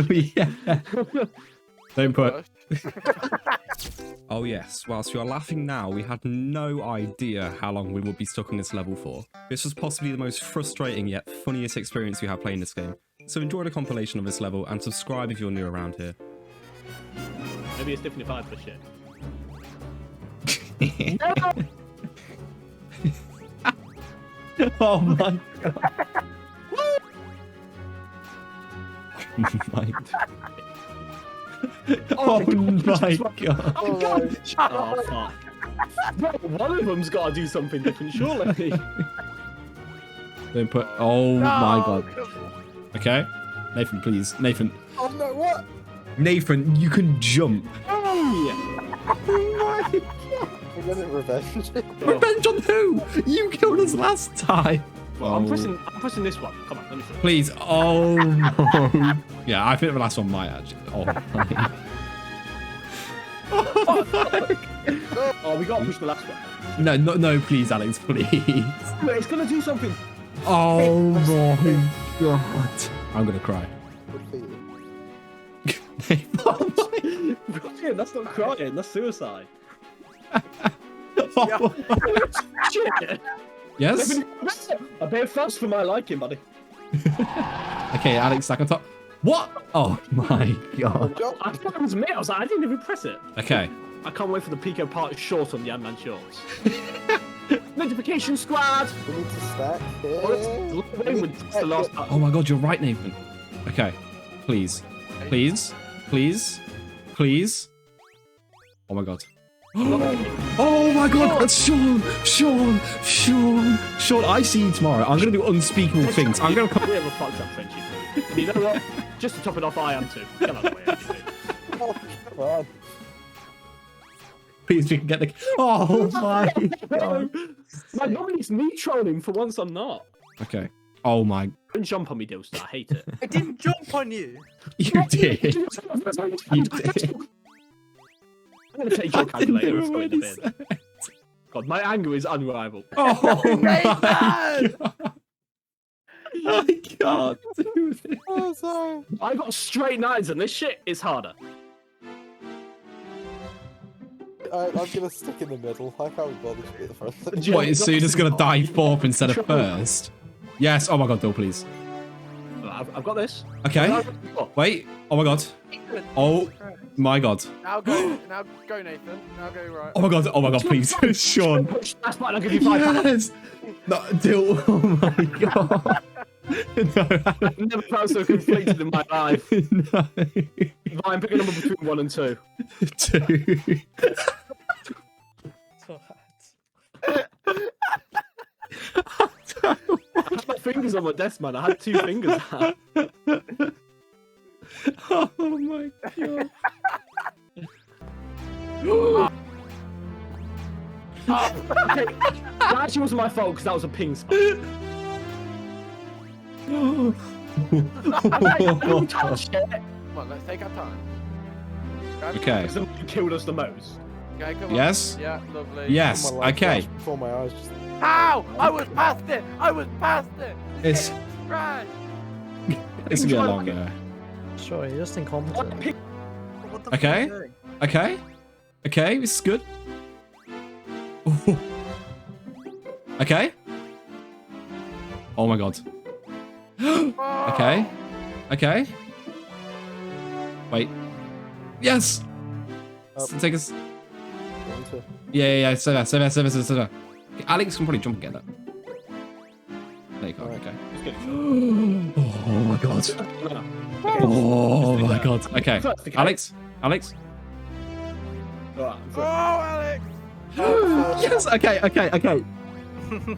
Yeah. Don't put. Oh yes, whilst you are laughing now, we had no idea how long we would be stuck on this level for. This was possibly the most frustrating yet funniest experience we have playing this game. So enjoy the compilation of this level and subscribe if you're new around here. Maybe it's different if I push it. Oh my god. Oh my god. Oh, fuck. Bro, one of them's got to do something different, surely. Don't put. Oh my god. Okay. Nathan, please. Nathan. Oh no, what? Nathan, you can jump. Oh my god. We're getting revenge. Revenge on who? You killed us last time. Well, I'm pressing this one. Come on, let me see. Please. Oh no. Yeah, I think the last one might actually. Oh my. Oh, we got to push the last one. No, no, please, Alex, please. Wait, it's gonna do something. Oh my god. I'm gonna cry. Brilliant, that's not crying, that's suicide. Oh. Shit. Yes? A bit fast for my liking, buddy. Okay, Alex, back on top. What? Oh my god. I thought it was me. I was like, I didn't even press it. Okay. I can't wait for the Pico part short on the Ant-Man shorts. Notification squad! We need to stack. The last part. Oh my god, you're right, Nathan. Okay. Please. Please. Please. Please. Oh my god. Oh my god, that's Sean! Sean! I see you tomorrow. I'm gonna do unspeakable things. I'm gonna come. We have a fucked up friendship. You know what? Just to top it off, I am too. Get out of the way, actually. Oh, come on. Please, we can get the. Oh my god. Like, normally it's me trolling, for once I'm not. Okay. Oh my. Don't jump on me, Dilstar. I hate it. I didn't jump on you. You did. You did. I'm going to take your calculator and throw it in the bin. God, my anger is unrivaled. Oh my god. I can't do this. Oh, sorry. I got straight nines and this shit is harder. I'm gonna stick in the middle. I can't be bothered to be at the front. What, so you're just gonna die fourth instead of first? Yes. Oh my god, Bill, please. I've got this. Okay. Wait. Oh my god. Oh my god. Now go, Nathan. Now go right. Oh my god. Oh my god, please. Sean. That's fine, I'll give you 5 pounds. Yes. No, Dill. Oh my god. No. I've never felt so conflicted in my life. No. Fine, pick a number between 1 and 2. 2. I had my fingers on my desk, man. I had 2 fingers out. Oh my god. Okay, that actually wasn't my fault because that was a ping spot. Don't touch it. Come on, let's take our time. Okay. Because the one who killed us the most. Okay, come on. Yes? Yeah, lovely. Yes. My life Okay. flashed before my eyes. Just... Ow! I was past it! I was past it! It's Right! it's gonna be a long go. Sure, you're just incompetent. What the Okay. fuck are you doing? Okay. Okay, this is good. Ooh. Okay. Oh my god. Okay. Okay. Wait. Yes. Take us. Yeah. So there. Okay, Alex can probably jump and get that. There you go. Okay. Oh my god. Oh my god. Okay. Alex. Alright, Oh, Alex! Yes. Okay.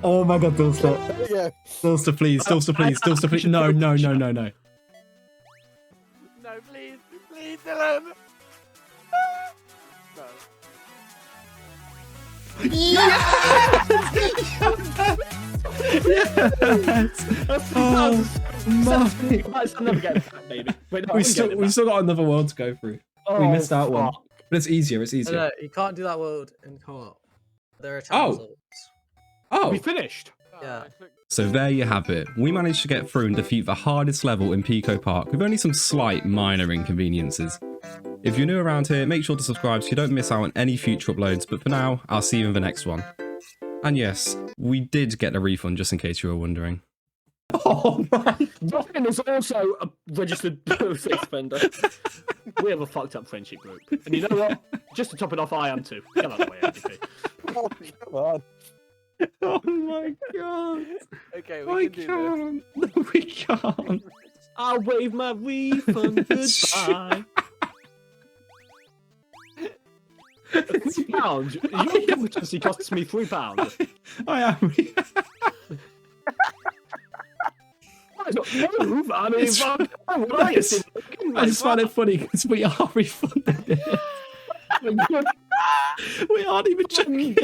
Oh my god, Dilster. Yeah. Dilster, please. No. No, please, Dylan! No. Yes! Oh my! I'll never get it back, baby. Wait, no, We've still got another world to go through. We missed out one, but it's easier. No, you can't do that world in co-op. There are Oh. results. Oh, We finished. Yeah. So there you have it. We managed to get through and defeat the hardest level in Pico Park with only some slight minor inconveniences. If you're new around here, make sure to subscribe so you don't miss out on any future uploads, but for now, I'll see you in the next one. And yes, we did get a refund just in case you were wondering. Oh my! Ryan is also a registered sex offender. We have a fucked up friendship group. And you know what? Just to top it off, I am too. Get out of the way, MVP. Oh, come on. Oh my god. Okay, I we can do this. can't. No, we can't. I'll wave my refund goodbye. £3? Your competency costs me £3. I am. Move! I mean, It's- what are you saying? I just find it funny because we are refunded. We aren't even joking.